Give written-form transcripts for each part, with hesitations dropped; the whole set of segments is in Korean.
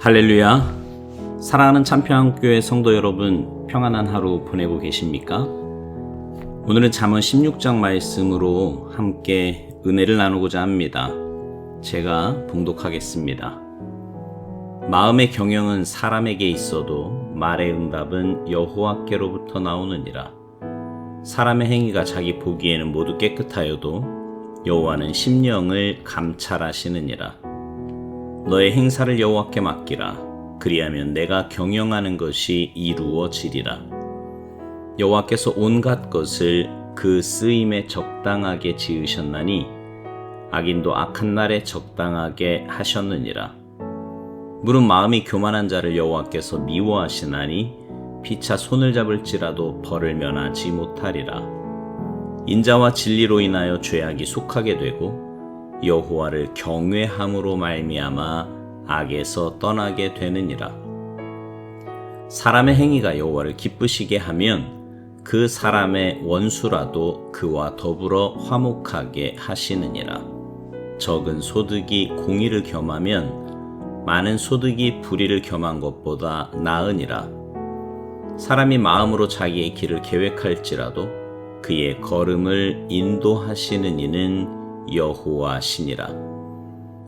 할렐루야. 사랑하는 참평교회 성도 여러분, 평안한 하루 보내고 계십니까? 오늘은 잠언 16장 말씀으로 함께 은혜를 나누고자 합니다. 제가 봉독하겠습니다. 마음의 경영은 사람에게 있어도 말의 응답은 여호와께로부터 나오느니라. 사람의 행위가 자기 보기에는 모두 깨끗하여도 여호와는 심령을 감찰하시느니라. 너의 행사를 여호와께 맡기라. 그리하면 내가 경영하는 것이 이루어지리라. 여호와께서 온갖 것을 그 쓰임에 적당하게 지으셨나니 악인도 악한 날에 적당하게 하셨느니라. 물은 마음이 교만한 자를 여호와께서 미워하시나니 피차 손을 잡을지라도 벌을 면하지 못하리라. 인자와 진리로 인하여 죄악이 속하게 되고 여호와를 경외함으로 말미암아 악에서 떠나게 되느니라. 사람의 행위가 여호와를 기쁘시게 하면 그 사람의 원수라도 그와 더불어 화목하게 하시느니라. 적은 소득이 공의를 겸하면 많은 소득이 불의를 겸한 것보다 나으니라. 사람이 마음으로 자기의 길을 계획할지라도 그의 걸음을 인도하시는 이는 여호와시니라.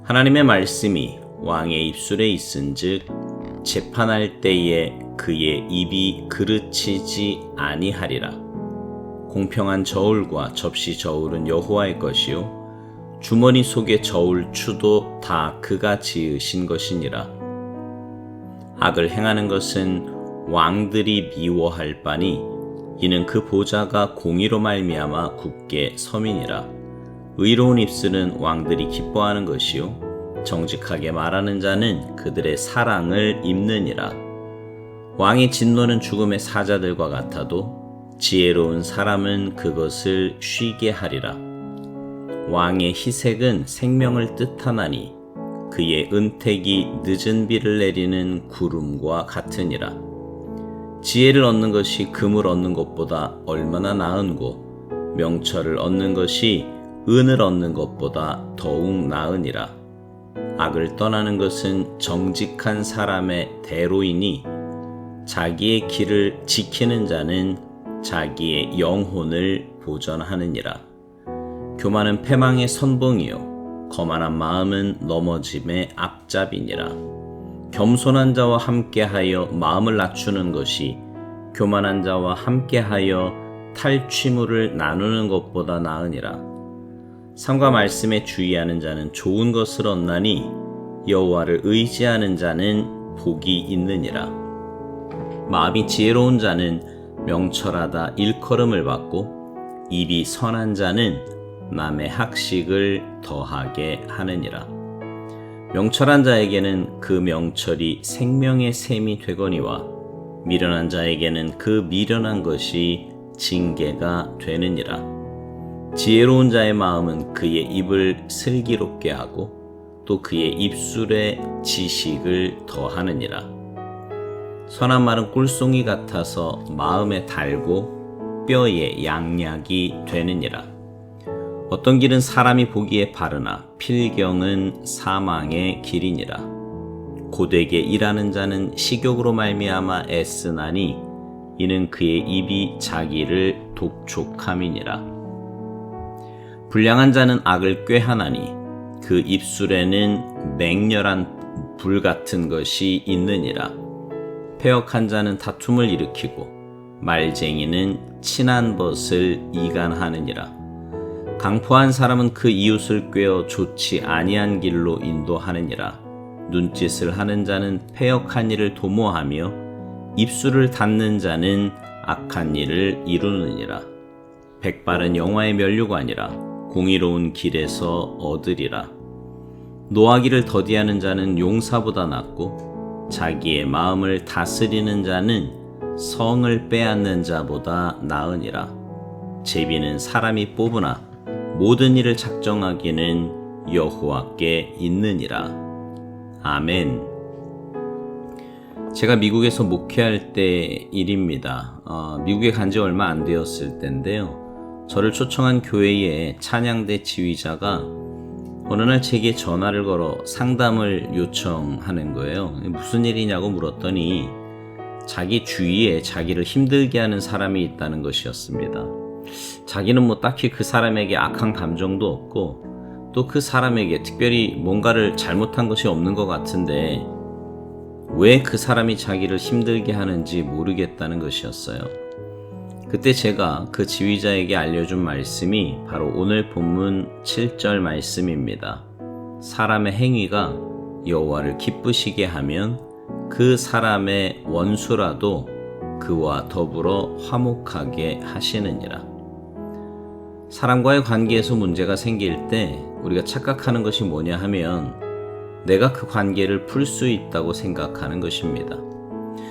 하나님의 말씀이 왕의 입술에 있은즉 재판할 때에 그의 입이 그르치지 아니하리라. 공평한 저울과 접시 저울은 여호와의 것이요 주머니 속의 저울추도 다 그가 지으신 것이니라. 악을 행하는 것은 왕들이 미워할 바니 이는 그 보좌가 공의로 말미암아 굳게 서민이라. 의로운 입술은 왕들이 기뻐하는 것이요 정직하게 말하는 자는 그들의 사랑을 입느니라. 왕의 진노는 죽음의 사자들과 같아도 지혜로운 사람은 그것을 쉬게 하리라. 왕의 희색은 생명을 뜻하나니 그의 은택이 늦은 비를 내리는 구름과 같으니라. 지혜를 얻는 것이 금을 얻는 것보다 얼마나 나은고 명철을 얻는 것이 은을 얻는 것보다 더욱 나으니라. 악을 떠나는 것은 정직한 사람의 대로이니 자기의 길을 지키는 자는 자기의 영혼을 보전하느니라. 교만은 패망의 선봉이요 거만한 마음은 넘어짐의 앞잡이니라. 겸손한 자와 함께하여 마음을 낮추는 것이 교만한 자와 함께하여 탈취물을 나누는 것보다 나으니라. 삶과 말씀에 주의하는 자는 좋은 것을 얻나니 여호와를 의지하는 자는 복이 있느니라. 마음이 지혜로운 자는 명철하다 일컬음을 받고 입이 선한 자는 남의 학식을 더하게 하느니라. 명철한 자에게는 그 명철이 생명의 샘이 되거니와 미련한 자에게는 그 미련한 것이 징계가 되느니라. 지혜로운 자의 마음은 그의 입을 슬기롭게 하고 또 그의 입술에 지식을 더하느니라. 선한 말은 꿀송이 같아서 마음에 달고 뼈에 양약이 되느니라. 어떤 길은 사람이 보기에 바르나 필경은 사망의 길이니라. 고되게 일하는 자는 식욕으로 말미암아 애쓰나니 이는 그의 입이 자기를 독촉함이니라. 불량한 자는 악을 꾀하나니 그 입술에는 맹렬한 불 같은 것이 있느니라. 패역한 자는 다툼을 일으키고 말쟁이는 친한 벗을 이간하느니라. 강포한 사람은 그 이웃을 꾀어 좋지 아니한 길로 인도하느니라. 눈짓을 하는 자는 패역한 일을 도모하며 입술을 닫는 자는 악한 일을 이루느니라. 백발은 영화의 면류관이라. 공의로운 길에서 얻으리라. 노하기를 더디하는 자는 용사보다 낫고 자기의 마음을 다스리는 자는 성을 빼앗는 자보다 나으니라. 제비는 사람이 뽑으나 모든 일을 작정하기는 여호와께 있느니라. 아멘. 제가 미국에서 목회할 때 일입니다. 미국에 간 지 얼마 안 되었을 때인데요. 저를 초청한 교회의 찬양대 지휘자가 어느 날 제게 전화를 걸어 상담을 요청하는 거예요. 무슨 일이냐고 물었더니 자기 주위에 자기를 힘들게 하는 사람이 있다는 것이었습니다. 자기는 뭐 딱히 그 사람에게 악한 감정도 없고 또 그 사람에게 특별히 뭔가를 잘못한 것이 없는 것 같은데 왜 그 사람이 자기를 힘들게 하는지 모르겠다는 것이었어요. 그때 제가 그 지휘자에게 알려준 말씀이 바로 오늘 본문 7절 말씀입니다. 사람의 행위가 여호와를 기쁘시게 하면 그 사람의 원수라도 그와 더불어 화목하게 하시느니라. 사람과의 관계에서 문제가 생길 때 우리가 착각하는 것이 뭐냐 하면 내가 그 관계를 풀 수 있다고 생각하는 것입니다.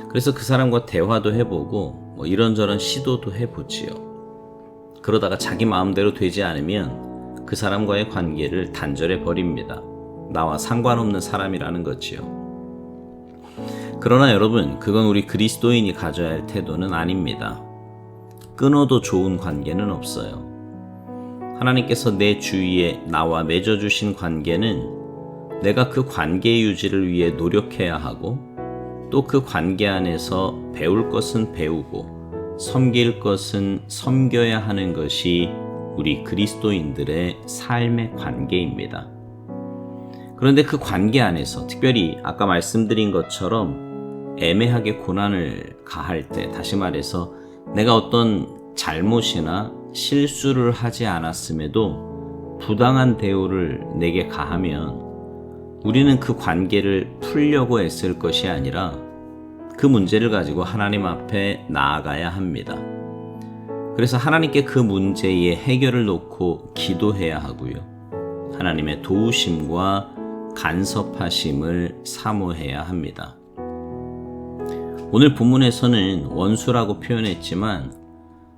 그래서 그 사람과 대화도 해보고 이런저런 시도도 해보지요. 그러다가 자기 마음대로 되지 않으면 그 사람과의 관계를 단절해 버립니다. 나와 상관없는 사람이라는 거지요. 그러나 여러분, 그건 우리 그리스도인이 가져야 할 태도는 아닙니다. 끊어도 좋은 관계는 없어요. 하나님께서 내 주위에 나와 맺어주신 관계는 내가 그 관계 유지를 위해 노력해야 하고 또 그 관계 안에서 배울 것은 배우고 섬길 것은 섬겨야 하는 것이 우리 그리스도인들의 삶의 관계입니다. 그런데 그 관계 안에서 특별히 아까 말씀드린 것처럼 애매하게 고난을 가할 때, 다시 말해서 내가 어떤 잘못이나 실수를 하지 않았음에도 부당한 대우를 내게 가하면 우리는 그 관계를 풀려고 애쓸 것이 아니라 그 문제를 가지고 하나님 앞에 나아가야 합니다. 그래서 하나님께 그 문제의 해결을 놓고 기도해야 하고요. 하나님의 도우심과 간섭하심을 사모해야 합니다. 오늘 본문에서는 원수라고 표현했지만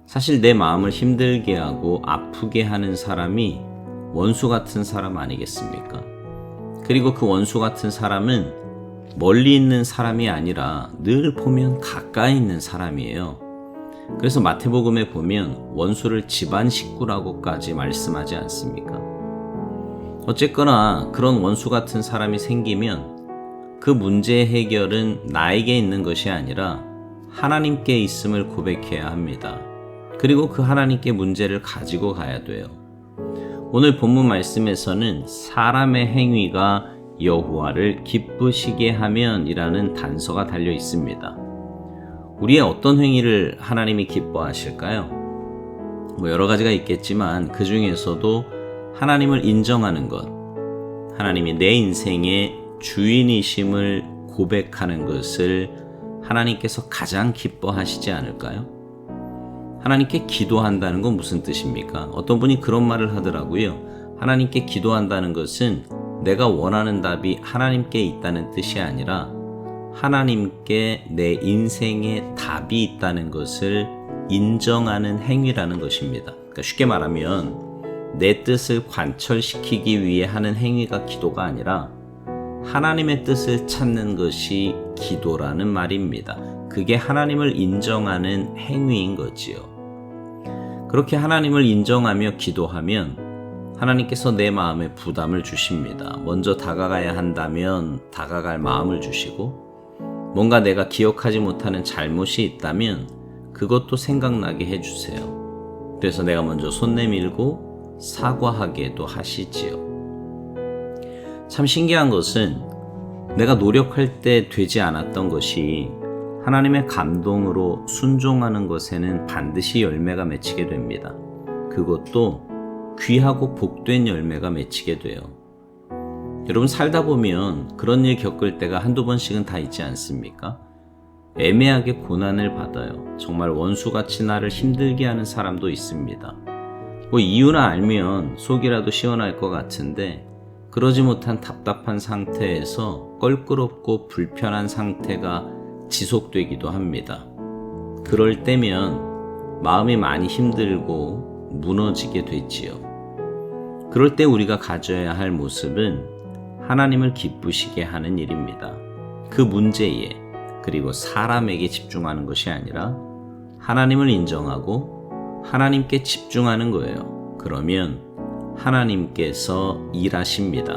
사실 내 마음을 힘들게 하고 아프게 하는 사람이 원수 같은 사람 아니겠습니까? 그리고 그 원수 같은 사람은 멀리 있는 사람이 아니라 늘 보면 가까이 있는 사람이에요. 그래서 마태복음에 보면 원수를 집안 식구라고까지 말씀하지 않습니까? 어쨌거나 그런 원수 같은 사람이 생기면 그 문제의 해결은 나에게 있는 것이 아니라 하나님께 있음을 고백해야 합니다. 그리고 그 하나님께 문제를 가지고 가야 돼요. 오늘 본문 말씀에서는 사람의 행위가 여호와를 기쁘시게 하면 이라는 단서가 달려 있습니다. 우리의 어떤 행위를 하나님이 기뻐하실까요? 여러 가지가 있겠지만 그 중에서도 하나님을 인정하는 것, 하나님이 내 인생의 주인이심을 고백하는 것을 하나님께서 가장 기뻐하시지 않을까요? 하나님께 기도한다는 건 무슨 뜻입니까? 어떤 분이 그런 말을 하더라고요. 하나님께 기도한다는 것은 내가 원하는 답이 하나님께 있다는 뜻이 아니라 하나님께 내 인생의 답이 있다는 것을 인정하는 행위라는 것입니다. 그러니까 쉽게 말하면 내 뜻을 관철시키기 위해 하는 행위가 기도가 아니라 하나님의 뜻을 찾는 것이 기도라는 말입니다. 그게 하나님을 인정하는 행위인 거지요. 그렇게 하나님을 인정하며 기도하면 하나님께서 내 마음에 부담을 주십니다. 먼저 다가가야 한다면 다가갈 마음을 주시고 뭔가 내가 기억하지 못하는 잘못이 있다면 그것도 생각나게 해주세요. 그래서 내가 먼저 손 내밀고 사과하게도 하시지요. 참 신기한 것은 내가 노력할 때 되지 않았던 것이 하나님의 감동으로 순종하는 것에는 반드시 열매가 맺히게 됩니다. 그것도 귀하고 복된 열매가 맺히게 돼요. 여러분 살다 보면 그런 일 겪을 때가 한두 번씩은 다 있지 않습니까? 애매하게 고난을 받아요. 정말 원수같이 나를 힘들게 하는 사람도 있습니다. 이유나 알면 속이라도 시원할 것 같은데 그러지 못한 답답한 상태에서 껄끄럽고 불편한 상태가 지속되기도 합니다. 그럴 때면 마음이 많이 힘들고 무너지게 되지요. 그럴 때 우리가 가져야 할 모습은 하나님을 기쁘시게 하는 일입니다. 그 문제에 그리고 사람에게 집중하는 것이 아니라 하나님을 인정하고 하나님께 집중하는 거예요. 그러면 하나님께서 일하십니다.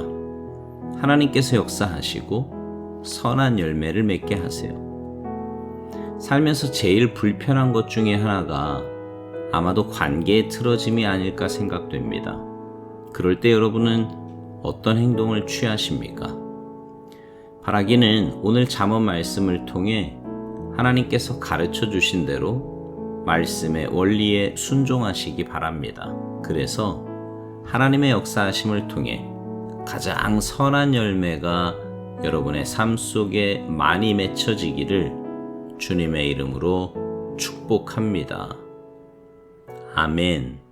하나님께서 역사하시고 선한 열매를 맺게 하세요. 살면서 제일 불편한 것 중에 하나가 아마도 관계의 틀어짐이 아닐까 생각됩니다. 그럴 때 여러분은 어떤 행동을 취하십니까? 바라기는 오늘 잠언 말씀을 통해 하나님께서 가르쳐 주신 대로 말씀의 원리에 순종하시기 바랍니다. 그래서 하나님의 역사하심을 통해 가장 선한 열매가 여러분의 삶 속에 많이 맺혀지기를 주님의 이름으로 축복합니다. 아멘.